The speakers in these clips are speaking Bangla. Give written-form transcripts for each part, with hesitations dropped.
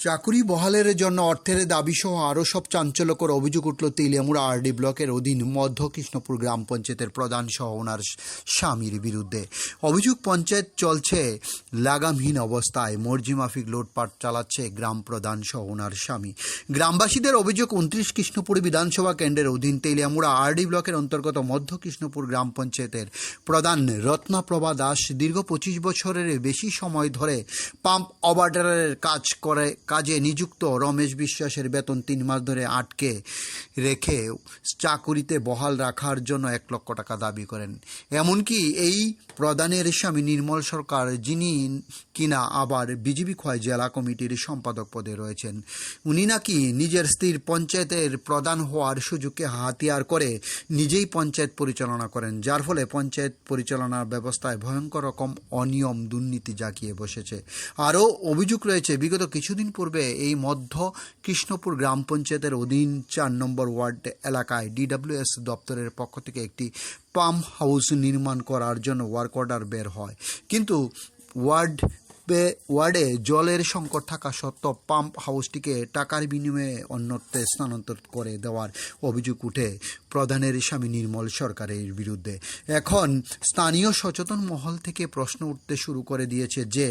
চাকুরি বহালের জন্য অর্থের দাবিসহ আরও সব চাঞ্চল্যকর অভিযোগ উঠল তেলিয়ামুড়া আরডি ব্লকের অধীন মধ্য কৃষ্ণপুর গ্রাম পঞ্চায়েতের প্রধান সহ ওনার স্বামীর বিরুদ্ধে। অভিযোগ, পঞ্চায়েত চলছে লাগামহীন অবস্থায়, মর্জিমাফিক লুটপাট চালাচ্ছে গ্রাম প্রধান সহ ওনার স্বামী। গ্রামবাসীদের অভিযোগ, 29 কৃষ্ণপুর বিধানসভা কেন্দ্রের অধীন তেলিয়ামুড়া আরডি ব্লকের অন্তর্গত মধ্য কৃষ্ণপুর গ্রাম পঞ্চায়েতের প্রধান রত্নাপ্রভা দাস দীর্ঘ 25 বছরের বেশি সময় ধরে পাম্প অপারেটরের কাজে নিযুক্ত রমেশ বিশ্বাসের বেতন 3 মাস ধরে আটকে রেখে চাকুরিতে বহাল রাখার জন্য 1 লক্ষ টাকা দাবি করেন। এমনকি এই প্রধানের স্বামী নির্মল সরকার, যিনি কিনা আবার বিজেপি খোয়াই জেলা কমিটির সম্পাদক পদে রয়েছেন, উনি নাকি নিজের স্ত্রীর পঞ্চায়েতের প্রধান হওয়ার সুযোগকে হাতিয়ার করে নিজেই পঞ্চায়েত পরিচালনা করেন, যার ফলে পঞ্চায়েত পরিচালনার ব্যবস্থায় ভয়ঙ্কর রকম অনিয়ম দুর্নীতি জাগিয়ে বসেছে। আরও অভিযোগ রয়েছে, বিগত কিছুদিন পূর্বে এই মধ্য কৃষ্ণপুর গ্রাম পঞ্চায়েতের অধীন 4 নম্বর ওয়ার্ড এলাকায় DWS দপ্তরের পক্ষ থেকে একটি পাম্প হাউস নির্মাণ করার জন্য ওয়ার্ক অর্ডার বের হয়, কিন্তু ওয়ার্ডে জলের সংকট থাকা সত্ত্বেও পাম্প হাউসটিকে টাকার বিনিময়ে অন্যত্রে স্থানান্তর করে দেওয়ার অভিযোগ উঠে প্রধানের স্বামী নির্মল সরকারের বিরুদ্ধে। এখন স্থানীয় সচেতন মহল থেকে প্রশ্ন উঠতে শুরু করে দিয়েছে যে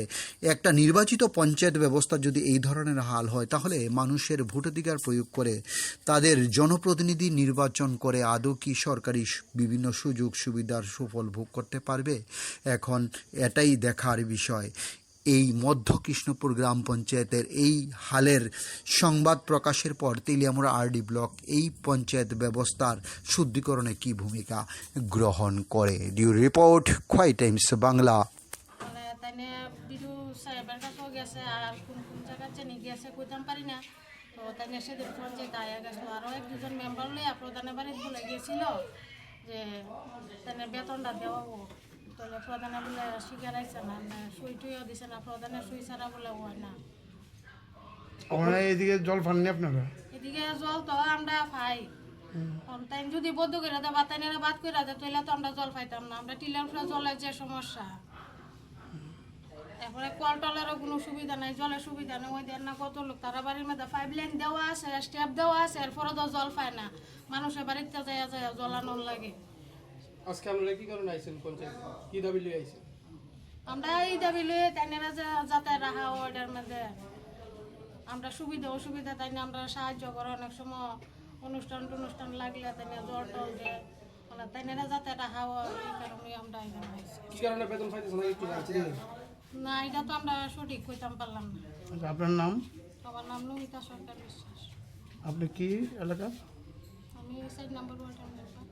একটা নির্বাচিত পঞ্চায়েত ব্যবস্থা যদি এই ধরনের হাল হয়, তাহলে মানুষের ভোটাধিকার প্রয়োগ করে তাদের জনপ্রতিনিধি নির্বাচন করে আদৌ কি সরকারি বিভিন্ন সুযোগ সুবিধার সুফল ভোগ করতে পারবে? এখন এটাই দেখার বিষয়। এই মধ্য কৃষ্ণপুর গ্রাম পঞ্চায়েতের এই হালের সংবাদ প্রকাশের পর তেলিয়ামুড়া আরডি ব্লক এই পঞ্চায়েত ব্যবস্থার শুদ্ধিকরণে কি ভূমিকা গ্রহণ করে। ডিউ রিপোর্ট, খোয়াই টাইমস বাংলা। আর কোন কোন জায়গায় জানি গেছে কইতাম পারি না, তো তাই সেদিন পঞ্চায়েত আয়া গেছিল। আরও 1-2 মেম্বার লইয়া প্রধানের বাড়ি বলে গেছিল যে তাই বেতনটা দেওয়াবো, তাহলে প্রধানে বলে স্বীকার আইছে না, সুই টুইও দিছে না, প্রধানের সুই ছাড়া বলে হয় না। এদিকে জল পাননি আপনারা? এদিকে জল তো আমরা পাই, তাই যদি বদ্ধ করে দেয় বা তাইনেরা বাদ করে দেয়, তাহলে তো আমরা জল পাইতাম না। আমরা টিলার উপরে জলের যে সমস্যা, এরপরে কল টলেরও কোনো সুবিধা নাই, জলের সুবিধা নেই। ওই দেন না কত লোক, তারা বাড়ির মধ্যে 5 লাইন দেওয়া আছে, স্টেপ দেওয়া আছে, এরপরে তো জল পায় না। মানুষের বাড়িতে যায় যায় জলানোর লাগে। আজকে আপনারা কি কারণে আইছেন পঞ্চায়েত, কি দাবি লিয়ে আইছেন? আমরা এই দাবি লইয়ে তাইনেরা যাতে রাখা ওইটার মধ্যে আমরা সুবিধা অসুবিধা তাই আমরা সাহায্য করো। অনেক সময় অনুষ্ঠান লাগলে তাই জল টল দেয়, তাইনেরা যাতে রাখা হয়, এই কারণে আমরা এখানে আইছি। কি কারণে বেতন পাইতেছেন না একটু জানছেন? না, এটা তো আমরা সঠিক কইতাম পারলাম না। আপনার নাম? আমার নাম নমিতা সরকার বিশ্বাস। আপনি কি এলাকা? আমি 4 নম্বর ওয়ার্ডের মেম্বার।